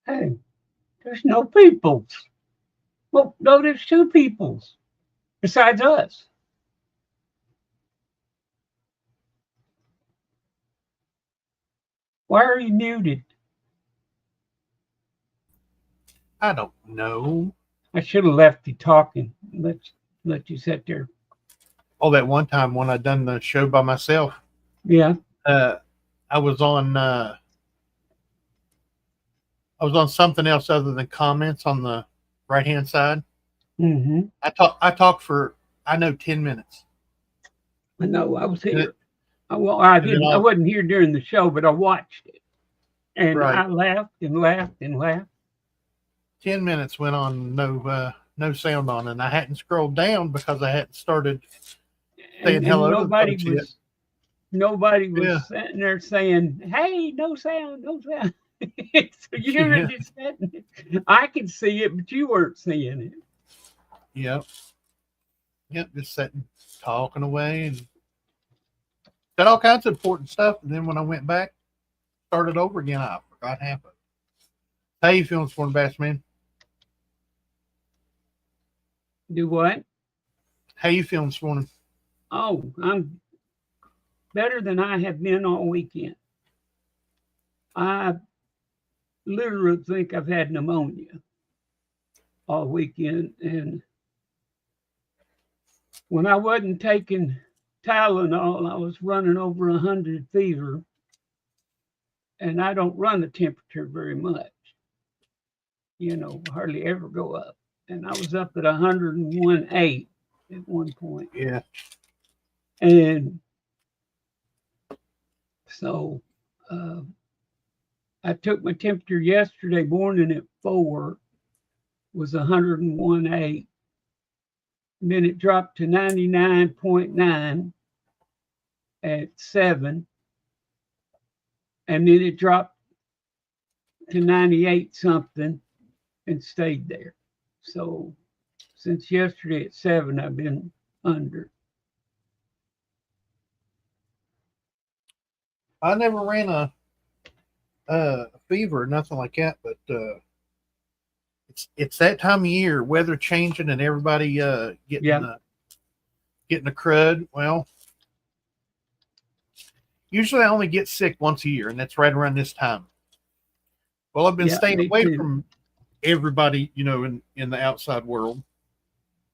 Hey, there's no peoples. Well, no, there's two peoples besides us. Why are you muted? I don't know. I should have left you talking. Let you sit there. Oh, that one time when I done the show by myself, Yeah. uh, I was on something else other than comments on the right hand side. Mm-hmm. I talked for, I know, 10 minutes. I know. I was And, here. Well, I and then didn't. I wasn't here during the show, but I watched it, and right, I laughed and laughed and laughed. 10 minutes went on no sound on, and I hadn't scrolled down because I hadn't started saying And hello to the folks yet. nobody was Yeah, sitting there saying, "Hey, no sound, no sound." So you were yeah, just sitting. I could see it, but you weren't seeing it. yep, yep. Just sitting, talking away, and said all kinds of important stuff. And then when I went back, started over again, I forgot half of it. How you feeling this morning, Bass Man? Do what? How you feeling this morning? Oh, I'm better than I have been all weekend. I literally think I've had pneumonia all weekend, and when I wasn't taking Tylenol, I was running over 100 fever, and I don't run the temperature very much. Hardly ever go up. And I was up at 101.8 at one point. Yeah, And so uh, I took my temperature yesterday morning at 4, was 101.8. And then it dropped to 99.9 at 7. And then it dropped to 98 something and stayed there. So since yesterday at 7, I've been under. I never ran a fever or nothing like that, but it's that time of year, weather changing, and everybody Yeah, getting the crud. Well, usually I only get sick once a year, and that's right around this time. Well, I've been yeah, staying me away too. from everybody, in the outside world.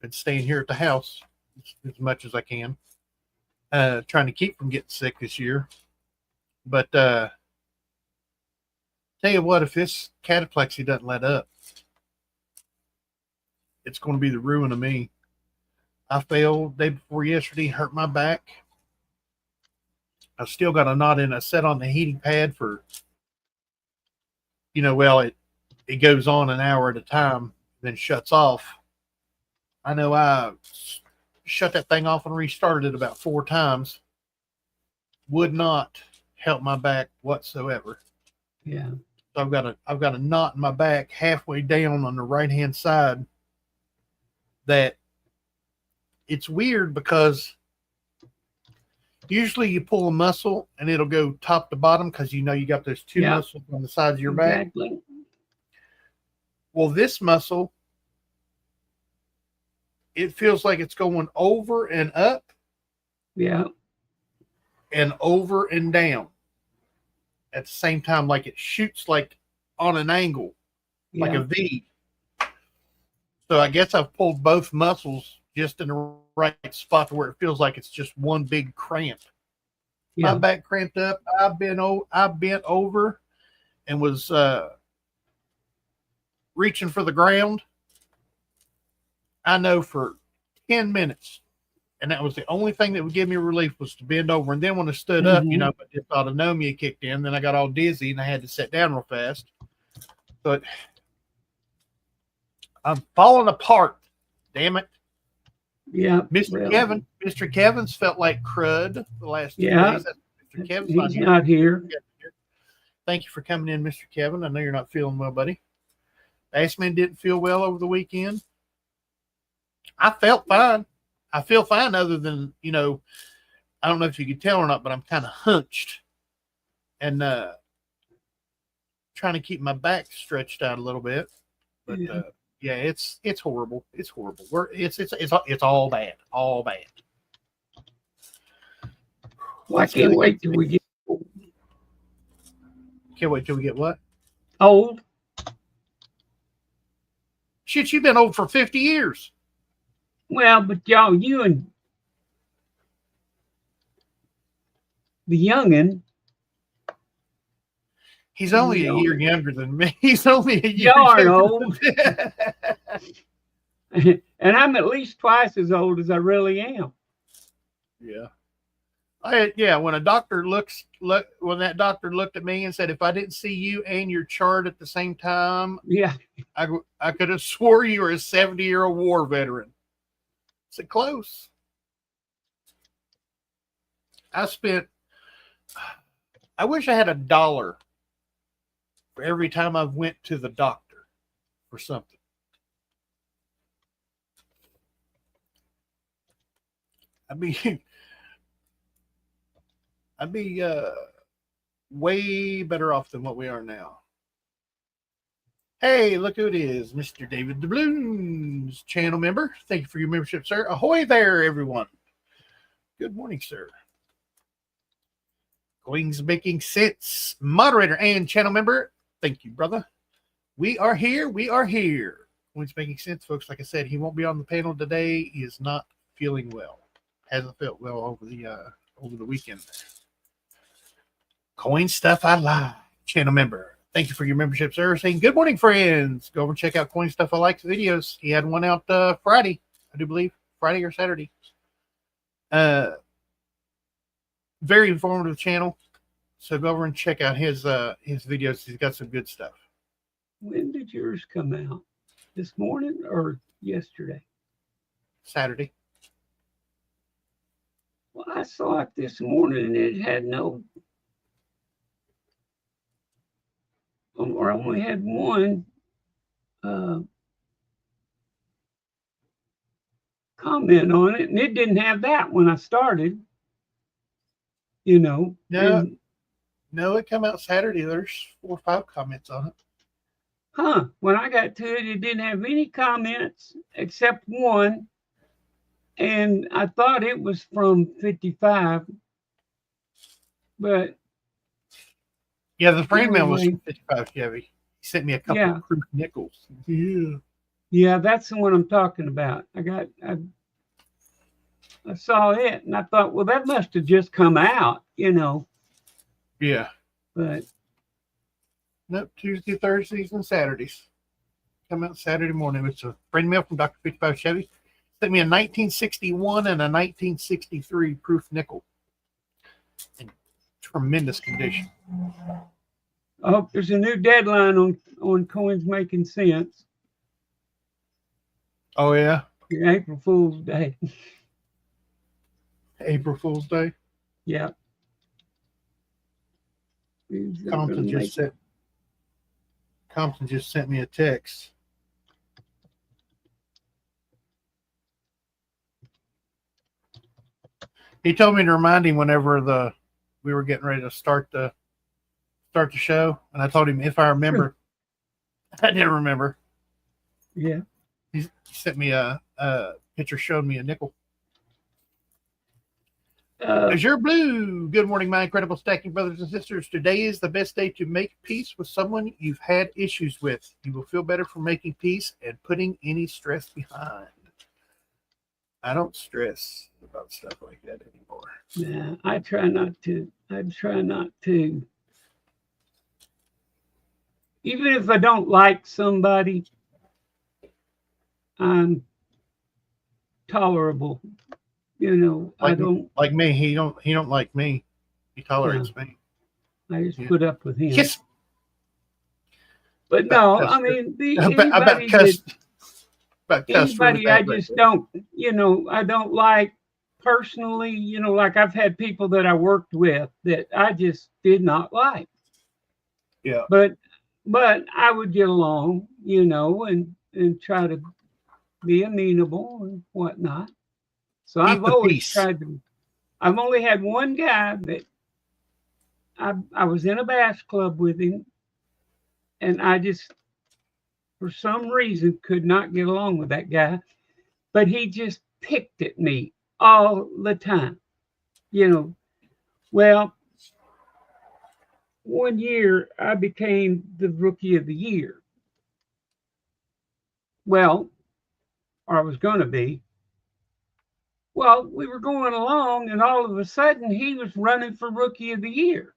Been staying here at the house as much as I can, trying to keep from getting sick this year. But tell you what, if this cataplexy doesn't let up, it's going to be the ruin of me. I fell day before yesterday, hurt my back. I still got a knot in. I sat on the heating pad for, well, it goes on an hour at a time, then shuts off. I know I shut that thing off and restarted it about 4 times. Would not help my back whatsoever. Yeah, So I've got a knot in my back halfway down on the right hand side. That it's weird because usually you pull a muscle and it'll go top to bottom because you got those two yeah, muscles on the sides of your back. exactly. Well, this muscle, it feels like it's going over and up Yeah, and over and down at the same time, like it shoots like on an angle, like yeah, a V. So I guess I've pulled both muscles just in the right spot to where it feels like it's just one big cramp. My yeah, back cramped up. I bent over and was reaching for the ground. I know for 10 minutes, and that was the only thing that would give me relief was to bend over. And then when I stood up, hmm but this autonomia kicked in. Then I got all dizzy and I had to sit down real fast. But I'm falling apart. Damn it. yeah. Mr. Well, Kevin, Mr. Kevin's felt like crud the last 2 days. yeah, Mr. Kevin's not he's here. not here. Thank you for coming in, Mr. Kevin. I know you're not feeling well, buddy. Bassman didn't feel well over the weekend. I felt fine. I feel fine other than, I don't know if you could tell or not, but I'm kind of hunched. And trying to keep my back stretched out a little bit. But yeah, it's horrible. It's horrible. It's all bad. All bad. Well, I can't wait till we get old. Can't wait till we get what? Old? Shit, you've been old for 50 years. Well, but y'all, you and the youngin'. He's only a year younger than me. He's only a year Y'all aren't younger old. And I'm at least twice as old as I really am. Yeah. When that doctor looked at me and said, if I didn't see you and your chart at the same time, I could have swore you were a 70-year-old war veteran. I said, close. I wish I had $1 for every time I went to the doctor for something. I'd be way better off than what we are now. Hey, look who it is, Mr. David Doubloons, channel member. Thank you for your membership, sir. Ahoy there, everyone. Good morning, sir. Coins Making Sense, moderator and channel member. Thank you, brother. We are here. We are here. Coins Making Sense, folks. Like I said, he won't be on the panel today. He is not feeling well. Hasn't felt well over the weekend. Coin Stuff I Like, channel member. Thank you for your membership, sir. Saying good morning, friends. Go over and check out Coin Stuff I Like videos. He had one out Friday, I do believe, Friday or Saturday. Very informative channel. So go over and check out his videos. He's got some good stuff. When did yours come out? This morning or yesterday? Saturday. Well, I saw it this morning and it had or I only had one comment on it, and it didn't have that when I started. No, it came out Saturday. There's 4 or 5 comments on it. Huh? When I got to it, it didn't have any comments except one, and I thought it was from 55, but. Yeah, the frame mail was from 55 Chevy. He sent me a couple of proof nickels. Yeah, that's the one I'm talking about. I saw it and I thought, well, that must have just come out, Yeah. But nope, Tuesday, Thursdays, and Saturdays. Come out Saturday morning. It's a frame mail from Dr. 55 Chevy. Sent me a 1961 and a 1963 proof nickel. In tremendous condition. I hope there's a new deadline on Coins Making Sense. Oh, yeah? April Fool's Day. April Fool's Day? Yeah. Compton just sent me a text. He told me to remind him whenever we were getting ready to start the show, and I told him if I remember. I didn't remember. Yeah. He sent me a picture showing me a nickel. Azure Blue. Good morning, my incredible stacking brothers and sisters. Today is the best day to make peace with someone you've had issues with. You will feel better for making peace and putting any stress behind. I don't stress about stuff like that anymore. Yeah, I try not to. Even if I don't like somebody, I'm tolerable. I don't like me. He don't like me. He tolerates me. I just put up with him. Yes. But no, I mean anybody I just don't, I don't like personally, like I've had people that I worked with that I just did not like. Yeah. But I would get along, and try to be amenable and whatnot. So I've always tried to. I've only had one guy that I was in a bass club with him, And I just, for some reason, could not get along with that guy. But he just picked at me all the time. Well, one year I became the rookie of the year. Well, or I was going to be. Well, we were going along, and all of a sudden he was running for rookie of the year.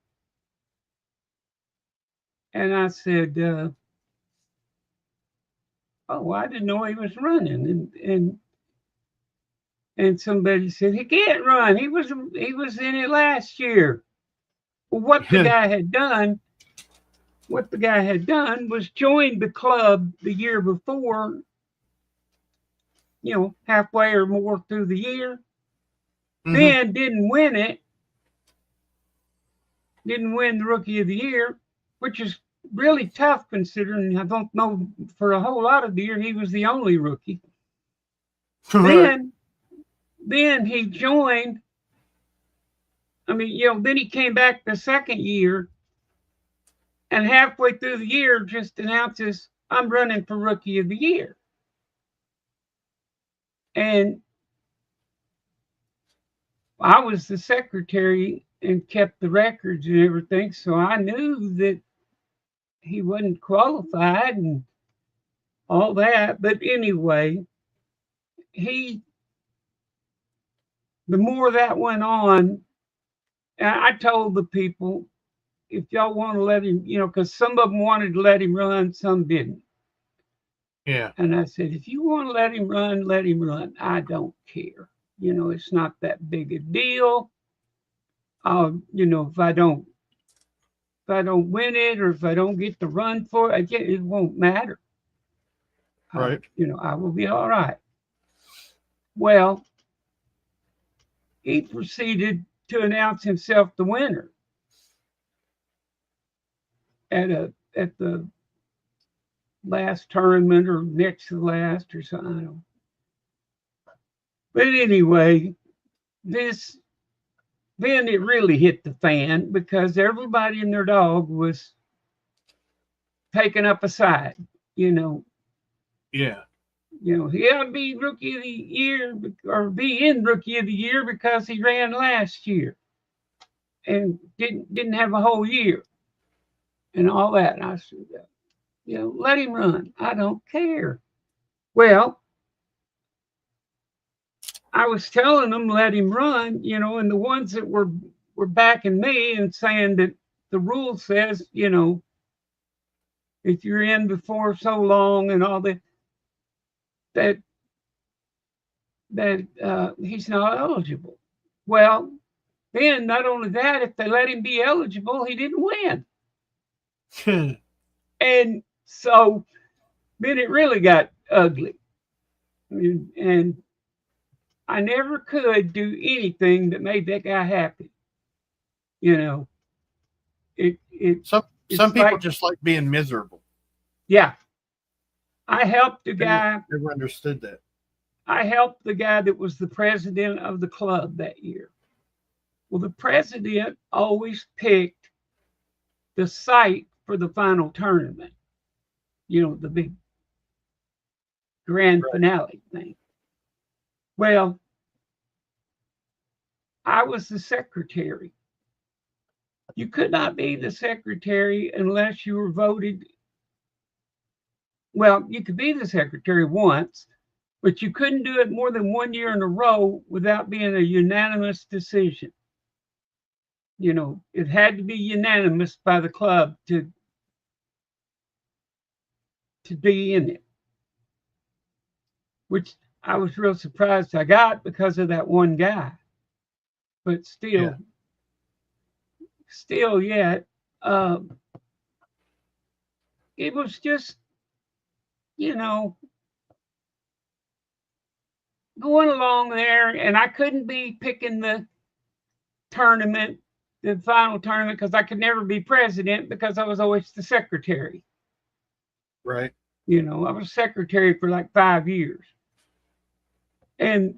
And I said, "Oh, I didn't know he was running." And somebody said he can't run. He was in it last year. Well, what the guy had done was join the club the year before, halfway or more through the year. Then didn't win it. Didn't win the rookie of the year, which is really tough considering I don't know, for a whole lot of the year he was the only rookie. Right. Then he joined. Then he came back the second year, and halfway through the year just announces, "I'm running for rookie of the year." And I was the secretary and kept the records and everything, so I knew that he wasn't qualified and all that. But anyway, the more that went on, I told the people, if y'all want to let him, because some of them wanted to let him run, some didn't. Yeah. And I said, if you want to let him run, let him run. I don't care. It's not that big a deal. If I don't win it, or if I don't get to run for it, it won't matter. Right. I will be all right. Well, he proceeded to announce himself the winner at the last tournament, or next to the last, or something. I don't know. But anyway, then it really hit the fan, because everybody and their dog was taking up a side. Yeah. He ought to be rookie of the year, or be in rookie of the year, because he ran last year and didn't have a whole year and all that. And I said, let him run. I don't care. Well, I was telling them, let him run, and the ones that were backing me and saying that the rule says, if you're in before so long and all that he's not eligible. Well, then not only that, if they let him be eligible, he didn't win. And so then it really got ugly. And I never could do anything that made that guy happy. Some people just like being miserable. Yeah. I helped the guy. Never understood that. I helped the guy that was the president of the club that year. Well, the president always picked the site for the final tournament. The big grand finale thing. Well, I was the secretary. You could not be the secretary unless you were voted. Well, you could be the secretary once, but you couldn't do it more than 1 year in a row without being a unanimous decision. It had to be unanimous by the club to be in it, which I was real surprised I got because of that one guy. But still, yet, it was just, going along there, and I couldn't be picking the tournament, the final tournament, because I could never be president because I was always the secretary. Right. I was secretary for like 5 years. And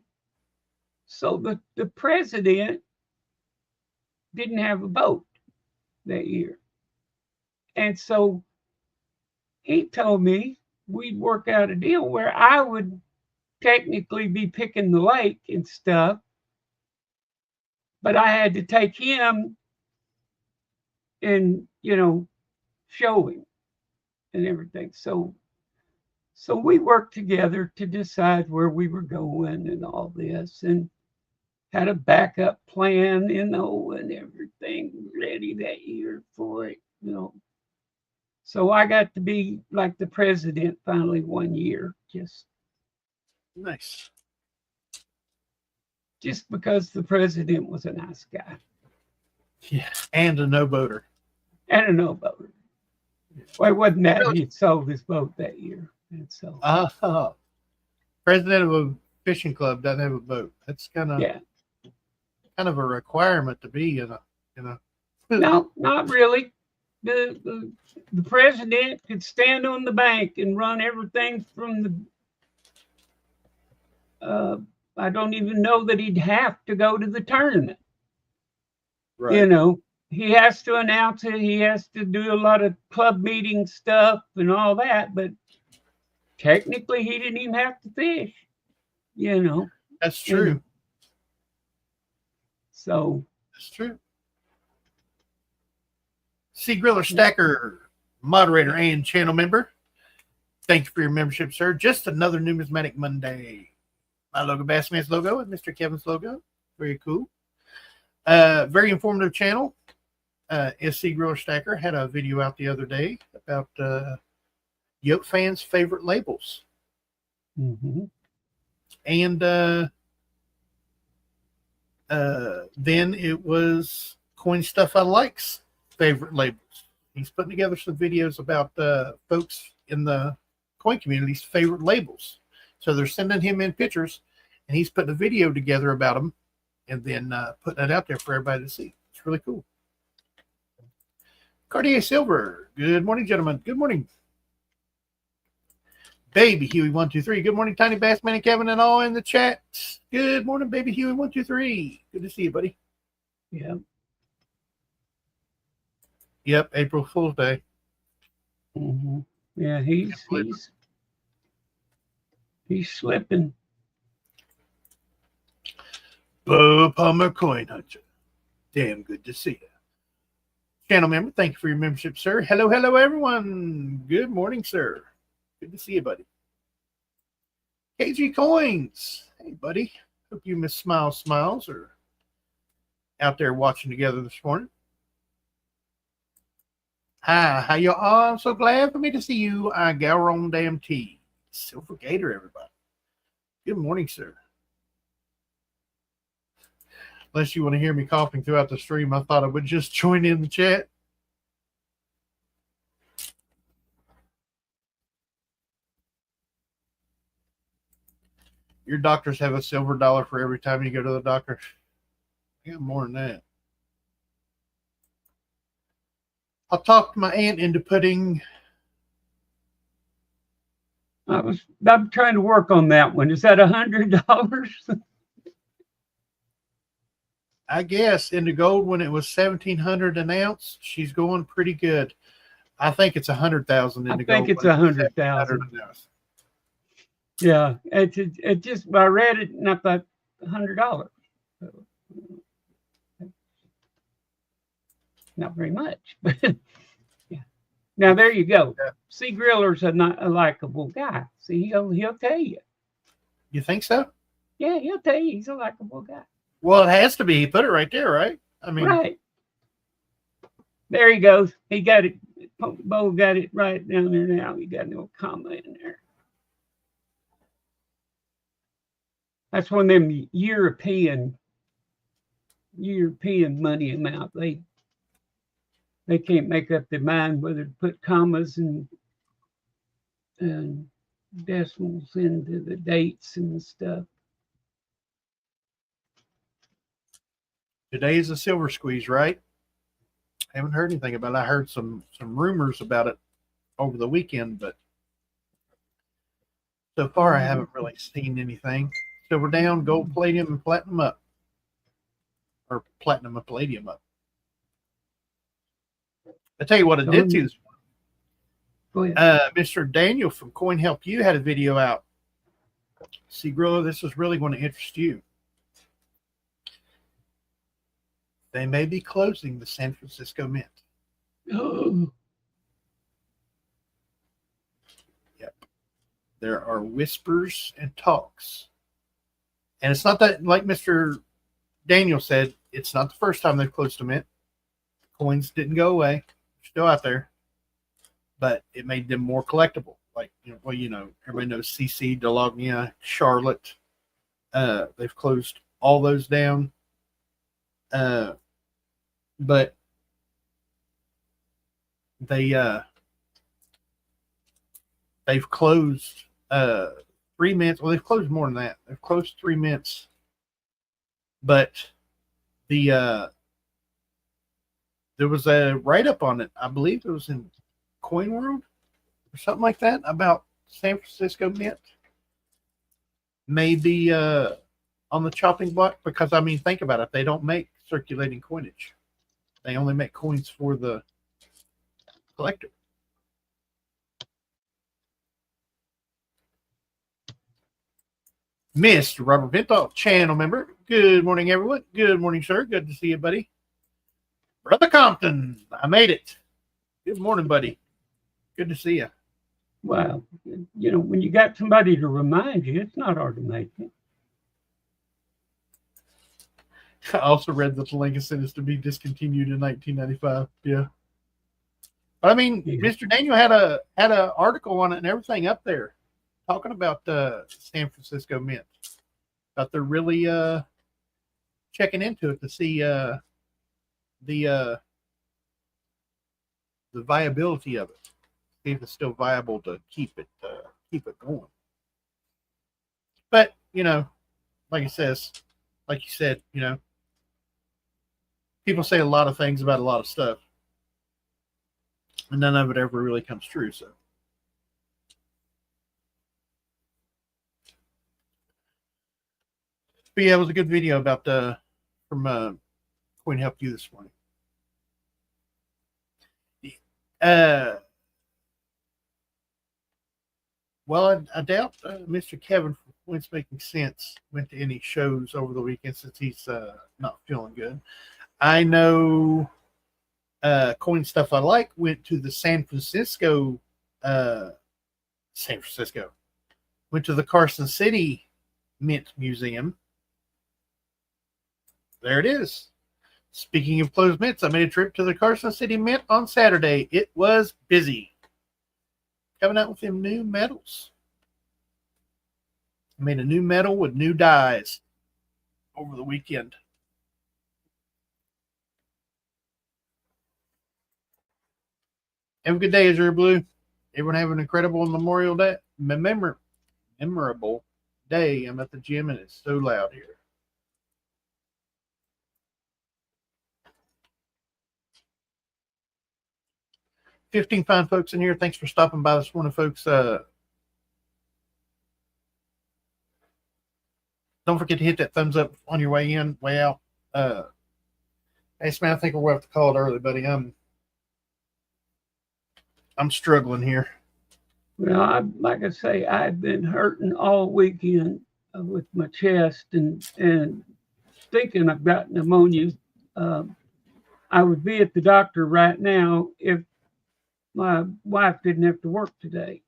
so the president didn't have a vote that year. And so he told me we'd work out a deal where I would technically be picking the lake and stuff, but I had to take him and, show him and everything. So we worked together to decide where we were going and all this, and had a backup plan, and everything ready that year for it. So I got to be like the president finally one year, just Nice. because the president was a nice guy Yeah. And a no boater. and a no boater. Well, it wasn't that Really? he sold his boat that year, and so President of a fishing club doesn't have a boat. That's kind of a requirement to be in a. No, not really. The president could stand on the bank and run everything from the. I don't even know that he'd have to go to the tournament. Right. He has to announce it. He has to do a lot of club meeting stuff and all that. But technically, he didn't even have to fish. That's true. So. That's true. C. Griller Stacker, moderator and channel member. Thank you for your membership, sir. Just another Numismatic Monday. My logo, Bassman's logo, and Mr. Kevin's logo. Very cool. Very informative channel. SC Griller Stacker had a video out the other day about Yoke fans' favorite labels. Mm-hmm. And then it was Coin Stuff I Like's favorite labels. He's putting together some videos about folks in the coin community's favorite labels. So they're sending him in pictures, and he's putting a video together about them, and then putting it out there for everybody to see. It's really cool. Cartier Silver. Good morning, gentlemen. Good morning. Baby Huey 123. Good morning, Tiny Bassman and Kevin and all in the chat. Good morning, Baby Huey 123. Good to see you, buddy. Yeah. Yep, April Fool's Day. Mm-hmm. Yeah, he's slipping. Bo Palmer Coin Hunter. Damn good to see you. Channel member, thank you for your membership, sir. Hello, everyone. Good morning, sir. Good to see you, buddy. KG Coins. Hey, buddy. Hope you miss Smiles are out there watching together this morning. Hi, how you all? I'm so glad for me to see you. I Galron Damn T. Silver Gator, everybody. Good morning, sir. Unless you want to hear me coughing throughout the stream, I thought I would just join in the chat. Your doctors have a silver dollar for every time you go to the doctor. I got more than that. I talked my aunt into putting. I'm trying to work on that one. Is that $100? I guess into gold when it was $1,700 an ounce. She's going pretty good. I think it's 100,000 into gold. I think it's 100,000. Yeah, it just I read it and I thought $100. Not very much, but yeah. Now there you go. Yeah. C. Griller's not a likable guy. See, he'll tell you. You think so? Yeah, he'll tell you he's a likable guy. Well, it has to be. He put it right there, right? I mean, right. There he goes. He got it. Bo got it right down there now. He got no comma in there. That's one of them European money amount. They can't make up their mind whether to put commas and decimals into the dates and stuff. Today is a silver squeeze, right? I haven't heard anything about it. I heard some rumors about it over the weekend, but so far I haven't really seen anything. Silver down, gold, palladium, and platinum up. Or platinum and palladium up. I tell you what it did to this morning. Go ahead. Mr. Daniel from Coin Help You had a video out. See, Grillo, this is really going to interest you. They may be closing the San Francisco Mint. Oh. Yep. There are whispers and talks. And it's not that, like Mr. Daniel said, it's not the first time they've closed a mint. Coins didn't go away. They're still out there. But it made them more collectible. Like, everybody knows CC, Delognia, Charlotte. They've closed all those down. But they've closed 3 mints. Well, they've closed more than that. They've closed 3 mints. But there was a write-up on it. I believe it was in Coin World or something like that about San Francisco Mint. Maybe on the chopping block, because I mean, think about it. They don't make circulating coinage. They only make coins for the collector. Mr. Robert Vintal, channel member. Good morning, everyone. Good morning, sir. Good to see you, buddy. Brother Compton, I made it. Good morning, buddy. Good to see you. Well, when you got somebody to remind you, it's not hard to make it. I also read that the Lincoln is to be discontinued in 1995. Yeah. But I mean, yeah. Mr. Daniel had a article on it and everything up there talking about San Francisco Mint. But they're really checking into it to see the viability of it. See if it's still viable to keep it going. But like you said, people say a lot of things about a lot of stuff, and none of it ever really comes true. So, but yeah, it was a good video about from Coin Help You this morning. Well, I doubt Mr. Kevin from Coins Making Sense went to any shows over the weekend since he's not feeling good. I know Coin Stuff I Like went to the San Francisco, went to the Carson City Mint Museum. There it is. Speaking of closed mints, I made a trip to the Carson City Mint on Saturday. It was busy. Coming out with them new medals. I made a new medal with new dies over the weekend. Have a good day, Azure Blue. Everyone have an incredible Memorial Day. Memorable day. I'm at the gym and it's so loud here. $15 fine folks in here. Thanks for stopping by this morning, folks. Don't forget to hit that thumbs up on your way in, way out. Hey, Smith, I think we'll have to call it early, buddy. I'm struggling here. Well, like I say, I've been hurting all weekend with my chest and thinking I've got pneumonia. I would be at the doctor right now if my wife didn't have to work today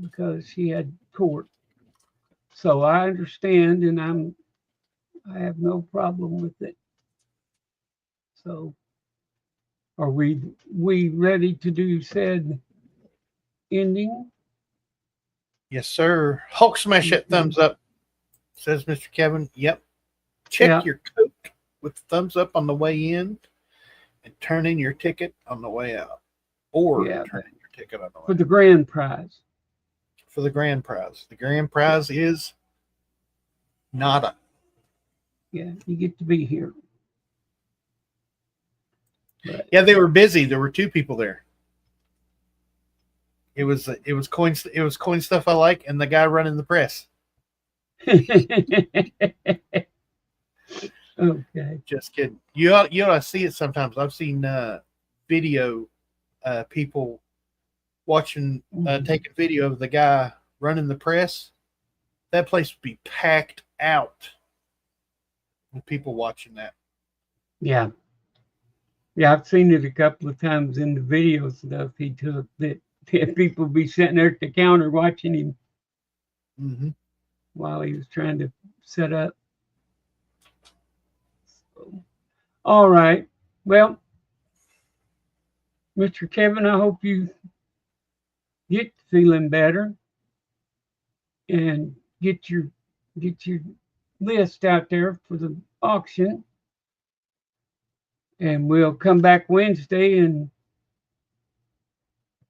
because she had court. So I understand, and I have no problem with it. So, are we ready to do said ending? Yes, sir. Hulk smash that thumbs up, says Mr. Kevin. Yep. Check your coat with thumbs up on the way in and turn in your ticket on the way out. Or turn in your ticket on the way for the grand prize. For the grand prize. The grand prize is nada. Yeah, you get to be here. But, yeah, they were busy. There were 2 people there. It was Coin Stuff I Like and the guy running the press. Okay. Just kidding. You ought to see it sometimes. I've seen video people watching, taking video of the guy running the press, that place would be packed out with people watching that. Yeah. Yeah, I've seen it a couple of times in the video stuff he took that people be sitting there at the counter watching him while he was trying to set up. So, all right. Well, Mr. Kevin, I hope you get feeling better and get your list out there for the auction. And we'll come back Wednesday and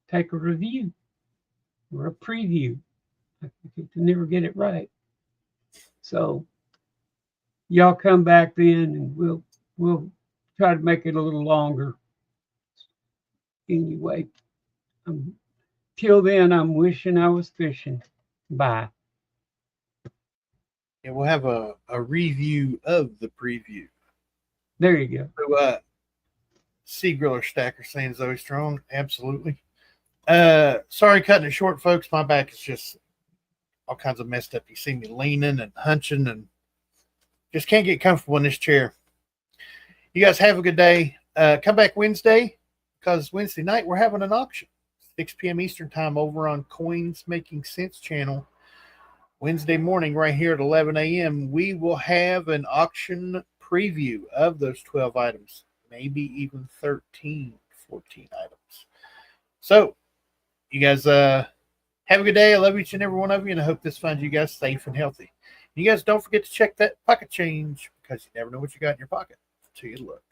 take a review or a preview. I can never get it right. So y'all come back then and we'll try to make it a little longer. Anyway, till then, I'm wishing I was fishing. Bye. Yeah, we'll have a review of the preview. There you go. So, Sea Griller Stacker saying Zoe Strong. Absolutely. Sorry, cutting it short, folks. My back is just all kinds of messed up. You see me leaning and hunching and just can't get comfortable in this chair. You guys have a good day. Come back Wednesday because Wednesday night we're having an auction. 6 p.m. Eastern time over on Coins Making Sense channel. Wednesday morning right here at 11 a.m. we will have an auction preview of those 12 items. Maybe even 13, 14 items. So, you guys have a good day. I love each and every one of you, and I hope this finds you guys safe and healthy. You guys don't forget to check that pocket change because you never know what you got in your pocket until you look.